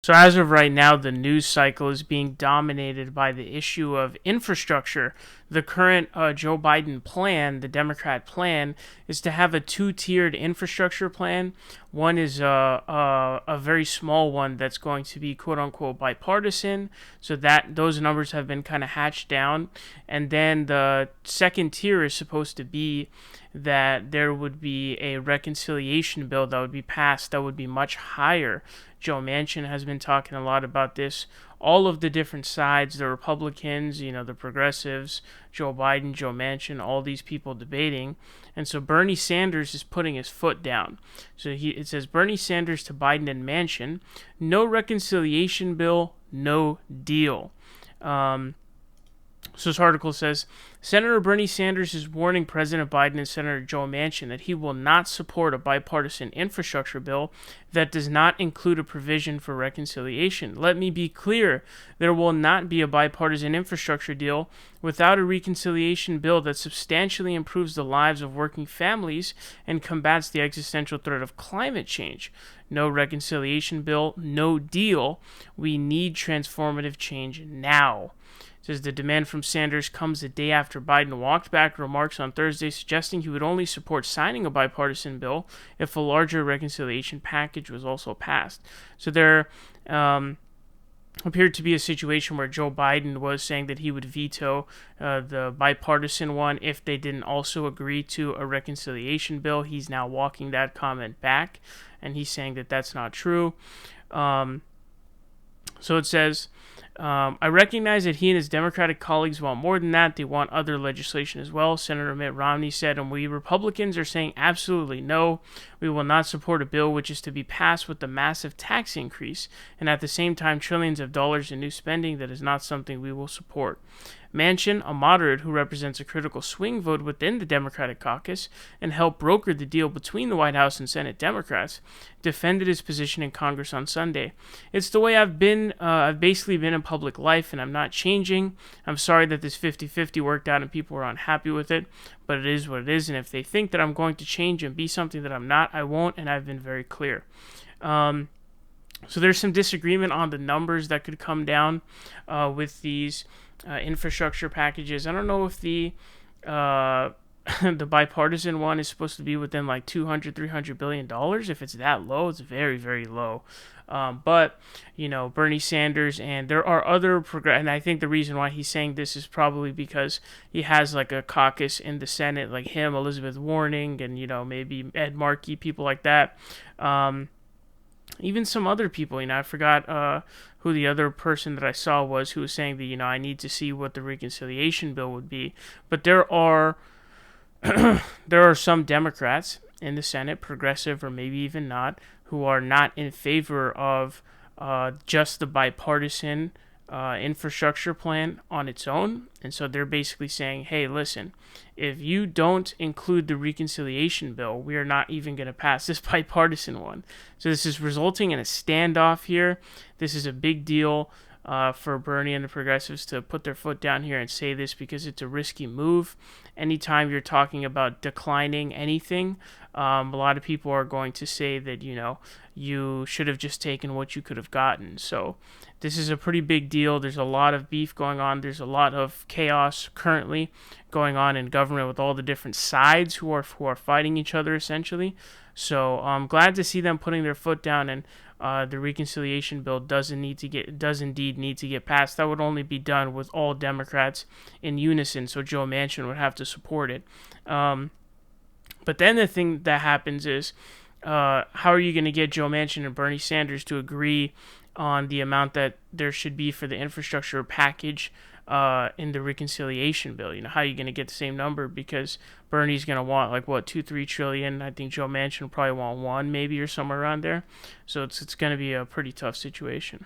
So as of right now, the news cycle is being dominated by the issue of infrastructure. The current Joe Biden plan, the Democrat plan, is to have a two-tiered infrastructure plan. One is a very small one that's going to be quote unquote bipartisan. So that those numbers have been kind of hatched down, and then the second tier is supposed to be that there would be a reconciliation bill that would be passed that would be much higher. Joe Manchin has been talking a lot about this. All of the different sides, the Republicans, the progressives, Joe Biden, Joe Manchin, all these people debating. And so Bernie Sanders is putting his foot down. So it says Bernie Sanders to Biden and Manchin, no reconciliation bill, no deal. So this article says, Senator Bernie Sanders is warning President Biden and Senator Joe Manchin that he will not support a bipartisan infrastructure bill that does not include a provision for reconciliation. Let me be clear, there will not be a bipartisan infrastructure deal without a reconciliation bill that substantially improves the lives of working families and combats the existential threat of climate change. No reconciliation bill, no deal. We need transformative change now. It says the demand from Sanders comes the day after Biden walked back remarks on Thursday suggesting he would only support signing a bipartisan bill if a larger reconciliation package was also passed. So there appeared to be a situation where Joe Biden was saying that he would veto the bipartisan one if they didn't also agree to a reconciliation bill. He's now walking that comment back, and he's saying that that's not true. So it says, I recognize that he and his Democratic colleagues want more than that. They want other legislation as well. Senator Mitt Romney said, and we Republicans are saying absolutely no. We will not support a bill which is to be passed with a massive tax increase and at the same time trillions of dollars in new spending. That is not something we will support. Manchin, a moderate who represents a critical swing vote within the Democratic caucus and helped broker the deal between the White House and Senate Democrats, defended his position in Congress on Sunday. It's the way I've been. I've basically been in public life, and I'm not changing. I'm sorry that this 50-50 worked out and people were unhappy with it, but it is what it is, and if they think that I'm going to change and be something that I'm not, I won't, and I've been very clear. So there's some disagreement on the numbers that could come down with these infrastructure packages. I don't know if the the bipartisan one is supposed to be within like $200-300 billion. If it's that low, it's very, very low. But Bernie Sanders, and there are other and I think the reason why he's saying this is probably because he has like a caucus in the Senate, like him, Elizabeth Warren, and maybe Ed Markey, people like that. Even some other people, I forgot who the other person that I saw was who was saying that, I need to see what the reconciliation bill would be. But there are there are some Democrats in the Senate, progressive or maybe even not, who are not in favor of just the bipartisan infrastructure plan on its own. And so they're basically saying, hey, listen, if you don't include the reconciliation bill, we are not even going to pass this bipartisan one. So this is resulting in a standoff here. This is a big deal for Bernie and the progressives to put their foot down here and say this, because it's a risky move. Anytime you're talking about declining anything, a lot of people are going to say that, you should have just taken what you could have gotten. So this is a pretty big deal. There's a lot of beef going on. There's a lot of chaos currently going on in government with all the different sides who are fighting each other essentially. So I'm glad to see them putting their foot down, and the reconciliation bill does indeed need to get passed. That would only be done with all Democrats in unison, so Joe Manchin would have to support it. But then the thing that happens is, how are you going to get Joe Manchin and Bernie Sanders to agree on the amount that there should be for the infrastructure package in the reconciliation bill? How are you going to get the same number? Because Bernie's going to want like $2-3 trillion. I think Joe Manchin will probably want $1 maybe, or somewhere around there. So it's going to be a pretty tough situation.